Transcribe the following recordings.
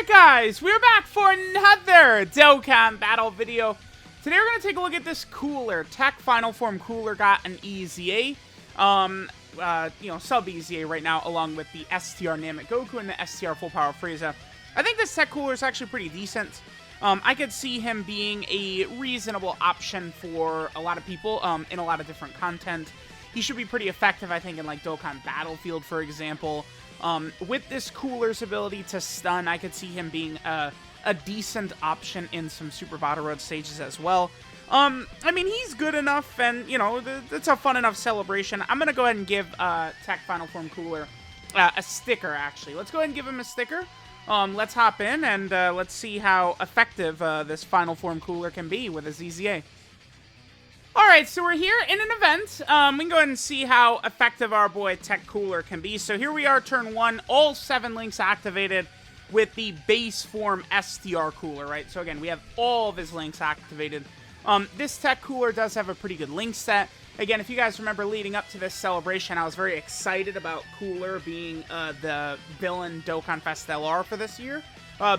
Alright guys, we're back for another Dokkan battle video. Today we're going to take a look at this cooler. Tech Final Form cooler got an EZA. Sub EZA right now, along with the STR Namek Goku and the STR Full Power Frieza. I think this tech cooler is actually pretty decent. I could see him being a reasonable option for a lot of people in a lot of different content. He should be pretty effective, I think, in like Dokkan Battlefield, for example. With this cooler's ability to stun, I could see him being a decent option in some Super Battle Road stages as well. I mean, he's good enough, and, you know, it's a fun enough celebration. I'm going to go ahead and give Tech Final Form Cooler a sticker, actually. Let's go ahead and give him a sticker. Let's hop in, and let's see how effective this Final Form Cooler can be with his EZA. Alright, so we're here in an event. We can go ahead and see how effective our boy Tech Cooler can be. So here we are, turn 1, all 7 links activated with the base form STR Cooler, right? So again, we have all of his links activated. This Tech Cooler does have a pretty good link set. Again, if you guys remember leading up to this celebration, I was very excited about Cooler being the villain Dokkan Fest LR for this year,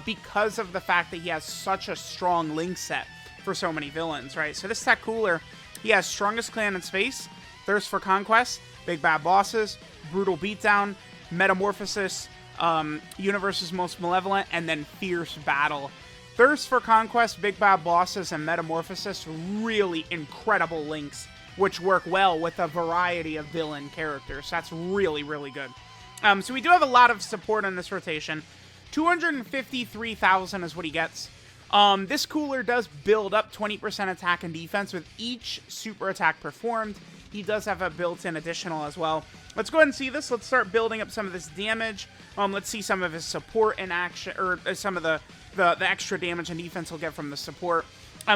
because of the fact that he has such a strong link set for so many villains, right? So this Tech Cooler, he has Strongest Clan in Space, Thirst for Conquest, Big Bad Bosses, Brutal Beatdown, Metamorphosis, Universe's Most Malevolent, and then Fierce Battle. Thirst for Conquest, Big Bad Bosses, and Metamorphosis, really incredible links, which work well with a variety of villain characters. That's really, really good. So we do have a lot of support on this rotation. 253,000 is what he gets. This cooler does build up 20% attack and defense with each super attack performed. He does have a built-in additional as well. Let's go ahead and see this. Let's start building up some of this damage. Let's see some of his support in action, or some of the extra damage and defense he'll get from the support.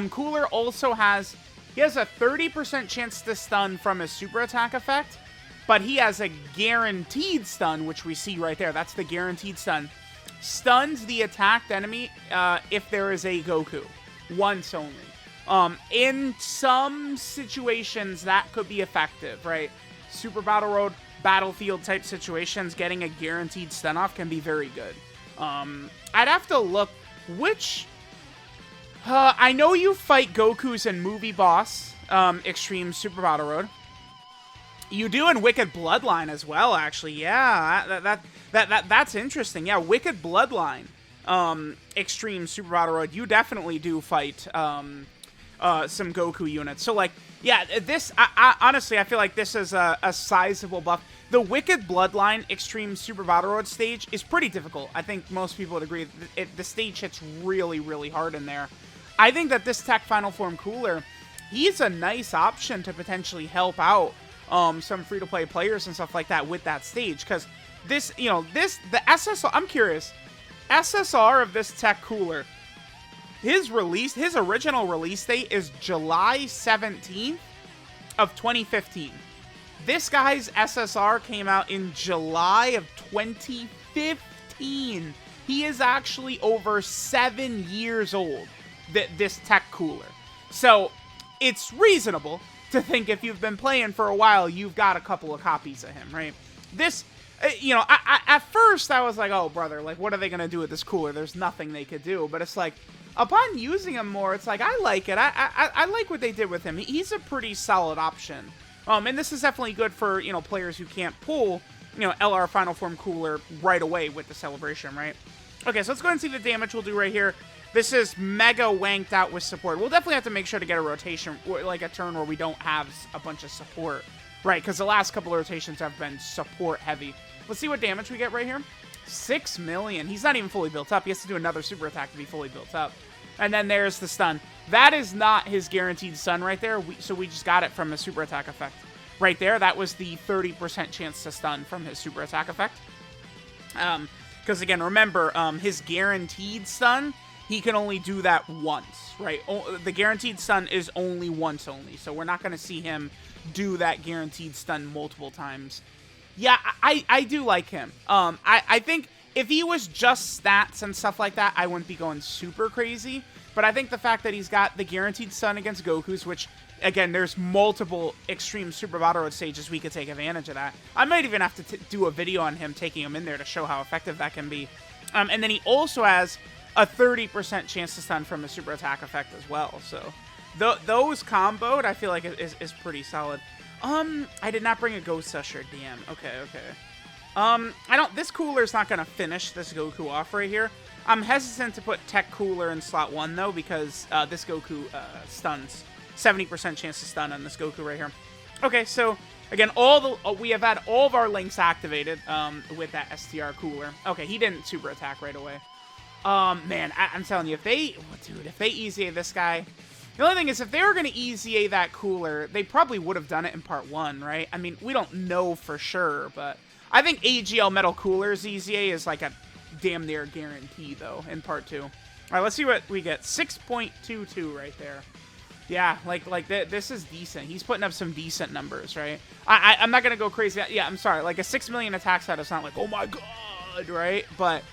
Cooler also has, he has a 30% chance to stun from his super attack effect, but he has a guaranteed stun, which we see right there. That's the guaranteed stun. Stuns the attacked enemy if there is a Goku. Once only. In some situations, that could be effective, right? Super Battle Road, Battlefield type situations, getting a guaranteed stun off can be very good. I'd have to look which... I know you fight Gokus in Movie Boss, Extreme Super Battle Road. You do in Wicked Bloodline as well, actually. Yeah, that's interesting. Yeah, Wicked Bloodline, Extreme Super Battle Road. You definitely do fight some Goku units. So, like, yeah, this, honestly, I feel like this is a sizable buff. The Wicked Bloodline Extreme Super Battle Road stage is pretty difficult. I think most people would agree. The stage hits really, really hard in there. I think that this Tech Final Form Cooler, he's a nice option to potentially help out some free-to-play players and stuff like that with that stage, because this, the SSR, I'm curious, SSR of this Tech Cooler, his original release date is July 17th of 2015. This guy's SSR came out in July of 2015. He is actually over 7 years old, this Tech Cooler. So, it's reasonable to think if you've been playing for a while, you've got a couple of copies of him, right? This, at first I was like, oh, brother, like, what are they going to do with this cooler? There's nothing they could do. But it's like, upon using him more, it's like, I like it. I like what they did with him. He's a pretty solid option. And this is definitely good for, players who can't pull, LR Final Form Cooler right away with the celebration, right? Okay, so let's go ahead and see the damage we'll do right here. This is mega wanked out with support. We'll definitely have to make sure to get a rotation, like a turn where we don't have a bunch of support, right? Because the last couple of rotations have been support heavy. Let's see what damage we get right here. 6 million. He's not even fully built up. He has to do another super attack to be fully built up. And then there's the stun. That is not his guaranteed stun right there, so we just got it from a super attack effect. Right there, that was the 30% chance to stun from his super attack effect. Because again, remember, his guaranteed stun, he can only do that once, right? The guaranteed stun is only once only, so we're not going to see him do that guaranteed stun multiple times. Yeah, I do like him. I think if he was just stats and stuff like that, I wouldn't be going super crazy. But I think the fact that he's got the guaranteed stun against Goku's, which, again, there's multiple Extreme Super Battle Road stages we could take advantage of that. I might even have to do a video on him taking him in there to show how effective that can be. And then he also has a 30% chance to stun from the super attack effect as well. So those comboed, I feel like is pretty solid. I did not bring a Ghost Usher. Damn. Okay. This cooler's not gonna finish this Goku off right here. I'm hesitant to put Tech Cooler in slot 1 though, because this Goku stuns. 70% chance to stun on this Goku right here. Okay, so again, we have had all of our links activated with that STR Cooler. Okay, he didn't super attack right away. Man, I'm telling you, if they EZA this guy, the only thing is, if they were going to EZA that Cooler, they probably would have done it in part 1, right? I mean, we don't know for sure, but I think AGL Metal Cooler's EZA is like a damn near guarantee, though, in part 2. All right, let's see what we get. 6.22 right there. Yeah, this is decent. He's putting up some decent numbers, right? I'm not going to go crazy. Yeah, I'm sorry. Like, a 6 million attack set is not like, oh my god, right? But,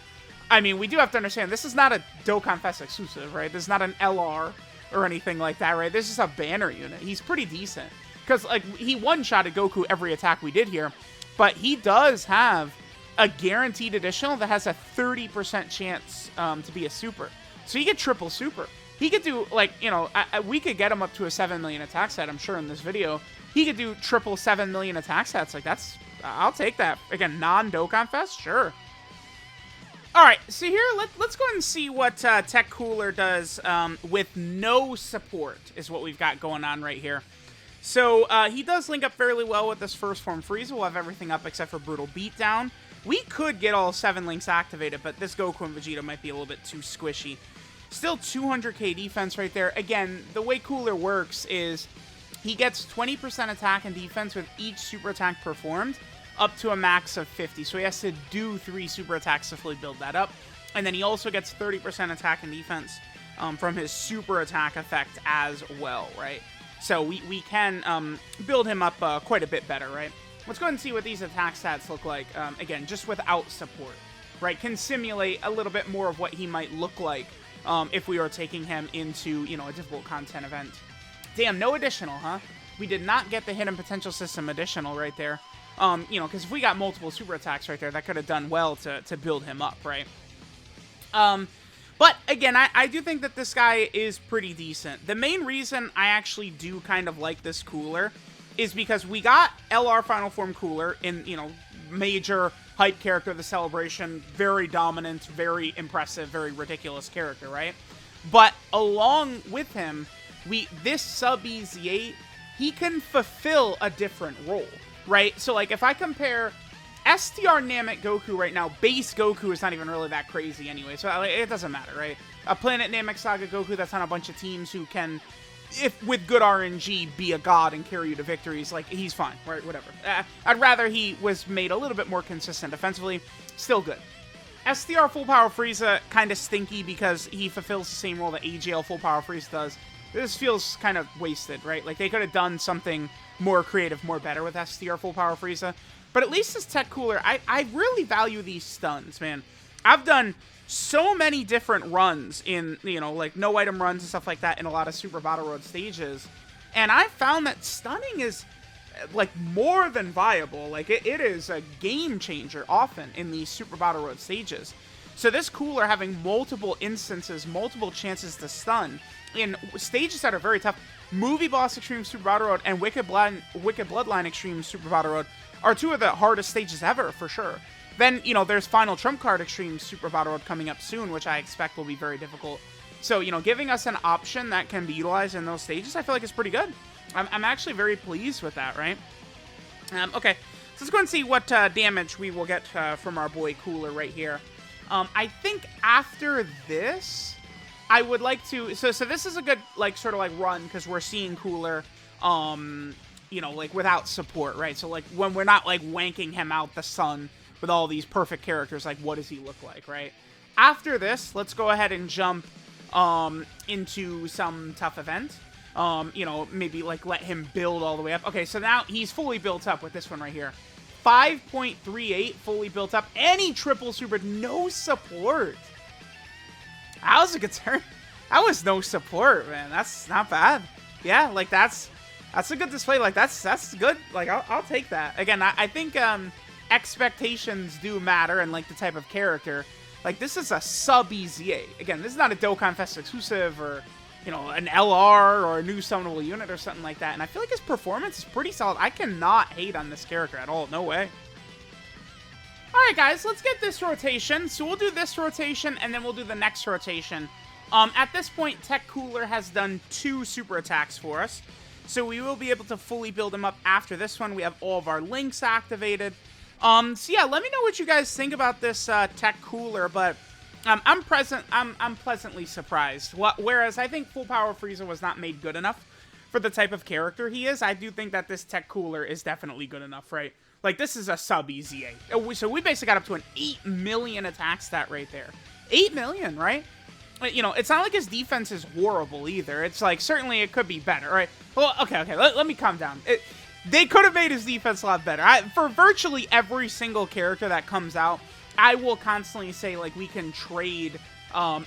I mean, we do have to understand, this is not a Dokkan Fest exclusive, right? This is not an LR or anything like that, right? This is a banner unit. He's pretty decent. Because, like, he one-shotted Goku every attack we did here. But he does have a guaranteed additional that has a 30% chance to be a super. So you get triple super. He could do, like, you know, we could get him up to a 7 million attack set, I'm sure, in this video. He could do triple 7 million attack sets. Like, I'll take that. Again, non-Dokkan Fest? Sure. Alright, so here, let's go ahead and see what Tech Cooler does with no support, is what we've got going on right here. So, he does link up fairly well with this first form Frieza. We'll have everything up except for Brutal Beatdown. We could get all 7 links activated, but this Goku and Vegeta might be a little bit too squishy. Still 200k defense right there. Again, the way Cooler works is he gets 20% attack and defense with each super attack performed, up to a max of 50. So he has to do 3 super attacks to fully build that up. And then he also gets 30% attack and defense from his super attack effect as well, right? So we can build him up quite a bit better, right? Let's go ahead and see what these attack stats look like, again, just without support, right? Can simulate a little bit more of what he might look like if we were taking him into, you know, a difficult content event. Damn, no additional, huh? We did not get the Hidden Potential System additional right there. You know, because if we got multiple super attacks right there, that could have done well to build him up, right? But, again, I do think that this guy is pretty decent. The main reason I actually do kind of like this Cooler is because we got LR Final Form Cooler in, you know, major hype character of the celebration, very dominant, very impressive, very ridiculous character, right? But along with him, this sub EZ8, he can fulfill a different role, right? So, like, if I compare STR Namek Goku right now, base Goku is not even really that crazy anyway, so like, it doesn't matter, right? A Planet Namek Saga Goku that's on a bunch of teams who can, if with good RNG, be a god and carry you to victories, like, he's fine, right? Whatever. I'd rather he was made a little bit more consistent defensively. Still good. STR Full Power Frieza, kind of stinky because he fulfills the same role that AGL Full Power Frieza does. This feels kind of wasted, right? Like, they could have done something more creative, more better with STR Full Power Frieza. But at least this Tech Cooler, I really value these stuns, man. I've done so many different runs in, you know, like no item runs and stuff like that in a lot of Super Battle Road stages. And I found that stunning is, like, more than viable. Like, it is a game changer often in these Super Battle Road stages. So this Cooler having multiple instances, multiple chances to stun in stages that are very tough. Movie Boss Extreme Super Battle Road and Wicked Bloodline Extreme Super Battle Road are 2 of the hardest stages ever, for sure. Then, you know, there's Final Trump Card Extreme Super Battle Road coming up soon, which I expect will be very difficult. So, you know, giving us an option that can be utilized in those stages, I feel like is pretty good. I'm actually very pleased with that, right? Okay, so let's go and see what damage we will get from our boy Cooler right here. I think after this, I would like to... So this is a good, like, sort of, like, run, because we're seeing Cooler, you know, like, without support, right? So, like, when we're not, like, wanking him out the sun with all these perfect characters, like, what does he look like, right? After this, let's go ahead and jump into some tough event. You know, maybe, like, let him build all the way up. Okay, so now he's fully built up with this one right here. 5.38 fully built up. Any triple super, no support. That was a good turn. That was no support, man. That's not bad. Yeah, like, that's a good display. Like, that's good. Like, I'll take that. Again, I think expectations do matter, and, like, the type of character. Like, this is a sub-EZA. Again, this is not a Dokkan Fest exclusive or, you know, an LR or a new summonable unit or something like that. And I feel like his performance is pretty solid. I cannot hate on this character at all. No way. Alright, guys, let's get this rotation. So we'll do this rotation, and then we'll do the next rotation. At this point, Tech Cooler has done 2 super attacks for us. So we will be able to fully build him up after this one. We have all of our links activated. So yeah, let me know what you guys think about this Tech Cooler, but I'm pleasantly surprised. Whereas I think Full Power Frieza was not made good enough for the type of character he is, I do think that this Tech Cooler is definitely good enough, right? Like, this is a sub-EZA. So we basically got up to an 8 million attack stat right there. 8 million, right? You know, it's not like his defense is horrible either. It's like, certainly it could be better, right? Well, okay, let me calm down. They could have made his defense a lot better. For virtually every single character that comes out, I will constantly say, like, we can trade,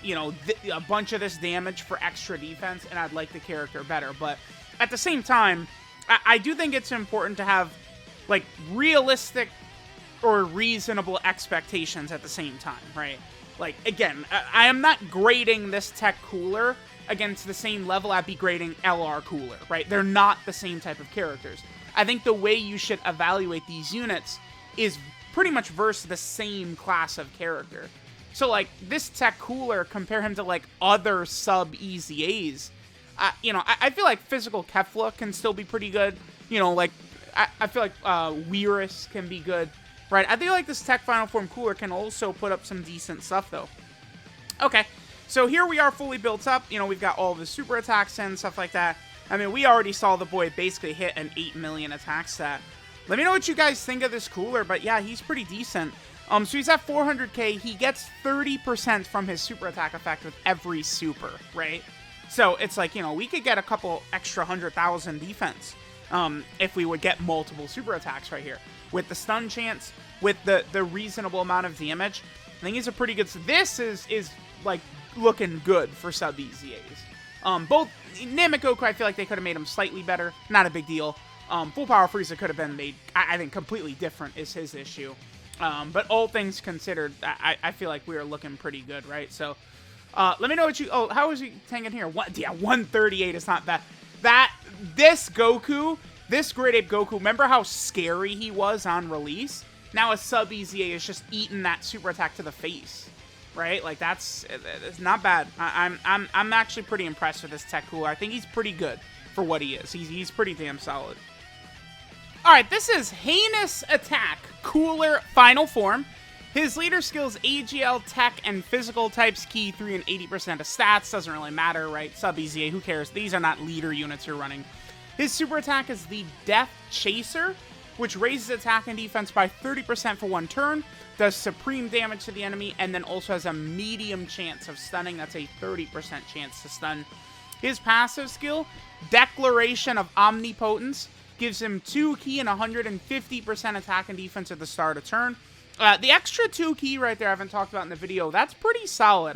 you know, a bunch of this damage for extra defense, and I'd like the character better. But at the same time, I do think it's important to have, like, realistic or reasonable expectations at the same time, right? Like, again, I am not grading this Tech Cooler against the same level I'd be grading LR Cooler, right? They're not the same type of characters. I think the way you should evaluate these units is pretty much versus the same class of character. So, like, this Tech Cooler, compare him to, like, other sub-EZAs. You know, I feel like Physical Kefla can still be pretty good. You know, like, I feel like Weirus can be good, right? I feel like this Tech Final Form Cooler can also put up some decent stuff, though. Okay, so here we are fully built up. You know, we've got all the super attacks and stuff like that. I mean, we already saw the boy basically hit an 8 million attack stat. Let me know what you guys think of this Cooler, but yeah, he's pretty decent. So he's at 400k. He gets 30% from his super attack effect with every super, right? So it's like, you know, we could get a couple extra 100,000 defense if we would get multiple super attacks right here. With the stun chance, with the reasonable amount of damage, I think he's a pretty good... This is like, looking good for sub-EZAs. Both Namek Goku, I feel like they could have made him slightly better. Not a big deal. Full Power Frieza could have been made, I think, completely different is his issue. But all things considered, I feel like we are looking pretty good, right? So, let me know what you... Oh, how is he tanking here? Yeah, 138 is not bad. This Goku, this Great Ape Goku, remember how scary he was on release? Now a sub-EZA is just eating that super attack to the face, right? Like, it's not bad. I'm actually pretty impressed with this Tech Cooler. I think he's pretty good for what he is. He's pretty damn solid. Alright, this is Heinous Attack Cooler Final Form. His leader skills AGL, Tech, and Physical types key 3 and 80% of stats. Doesn't really matter, right? Sub-EZA, who cares? These are not leader units you're running. His super attack is the Death Chaser, which raises attack and defense by 30% for 1 turn, does supreme damage to the enemy, and then also has a medium chance of stunning. That's a 30% chance to stun. His passive skill, Declaration of Omnipotence, gives him 2 key and 150% attack and defense at the start of turn. The extra 2 key right there I haven't talked about in the video. That's pretty solid.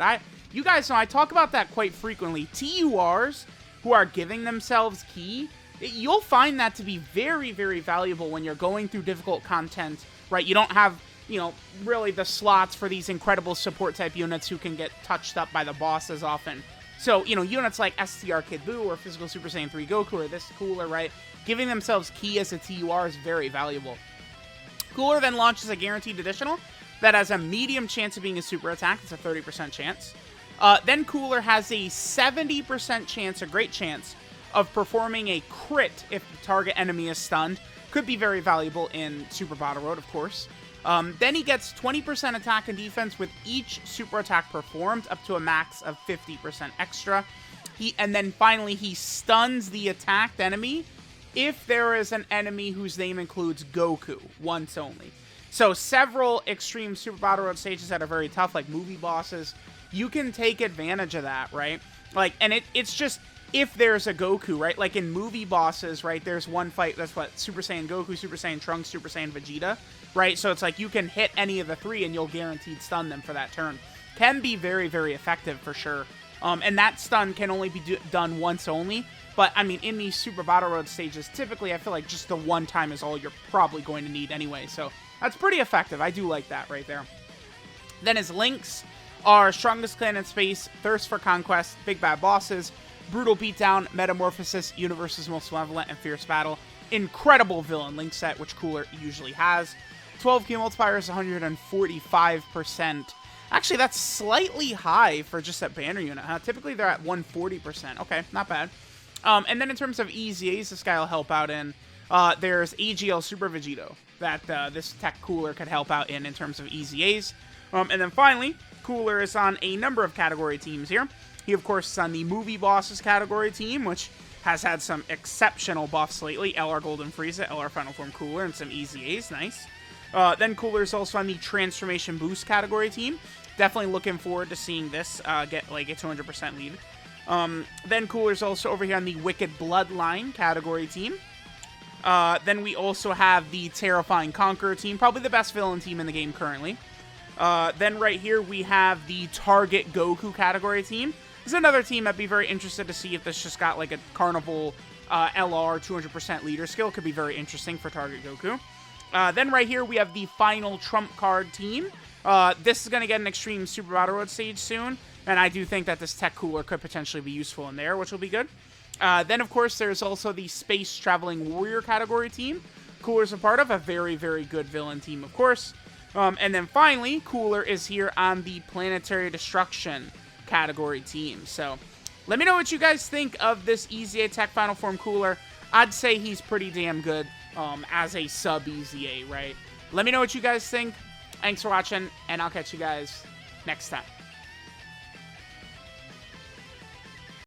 You guys know I talk about that quite frequently. TURs who are giving themselves key, you'll find that to be very, very valuable when you're going through difficult content, right? You don't have, you know, really the slots for these incredible support type units who can get touched up by the bosses often. So, you know, units like STR Kid Buu or Physical Super Saiyan 3 Goku or this Cooler, right? Giving themselves key as a TUR is very valuable. Cooler then launches a guaranteed additional that has a medium chance of being a super attack. It's a 30% chance. Then Cooler has a 70% chance, a great chance, of performing a crit if the target enemy is stunned. Could be very valuable in Super Battle Road, of course. Then he gets 20% attack and defense with each super attack performed, up to a max of 50% extra. And then finally, he stuns the attacked enemy if there is an enemy whose name includes Goku, once only. So several extreme Super Battle Road stages that are very tough, like movie bosses, you can take advantage of that, right? Like, and it's just if there's a Goku, right? Like in movie bosses, right? There's one fight that's what? Super Saiyan Goku, Super Saiyan Trunks, Super Saiyan Vegeta, right? So it's like you can hit any of the 3 and you'll guaranteed stun them for that turn. Can be very, very effective for sure. And that stun can only be done once only. But, I mean, in these Super Battle Road stages, typically I feel like just the one time is all you're probably going to need anyway. So that's pretty effective. I do like that right there. Then his links. are Strongest Clan in Space, Thirst for Conquest, Big Bad Bosses, Brutal Beatdown, Metamorphosis, Universe's Most Malevolent, and Fierce Battle. Incredible villain link set, which Cooler usually has. 12 key multiplier is 145%. Actually, that's slightly high for just that banner unit, huh? Typically, they're at 140%. Okay, not bad. And then in terms of EZAs, this guy will help out in. There's AGL Super Vegito that this tech Cooler could help out in terms of EZAs. And then finally, Cooler is on a number of category teams here. He, of course, is on the Movie Bosses category team, which has had some exceptional buffs lately. LR Golden Frieza, LR Final Form Cooler, and some EZAs. Nice. Then Cooler is also on the Transformation Boost category team. Definitely looking forward to seeing this get like a 200% lead. Then Cooler's also over here on the Wicked Bloodline category team. Then we also have the Terrifying Conqueror team, probably the best villain team in the game currently. Then right here we have the Target Goku category team. This is another team I'd be very interested to see if this just got like a Carnival LR 200% leader skill. Could be very interesting for Target Goku. Then right here we have the final Trump Card team. This is going to get an Extreme Super Battle Road stage soon, and I do think that this tech Cooler could potentially be useful in there, which will be good. Then, of course, there's also the Space Traveling Warrior category team. Cooler's a part of a very, very good villain team, of course. And then finally, Cooler is here on the Planetary Destruction category team. So let me know what you guys think of this EZA Tech Final Form Cooler. I'd say he's pretty damn good as a sub EZA, right? Let me know what you guys think. Thanks for watching, and I'll catch you guys next time.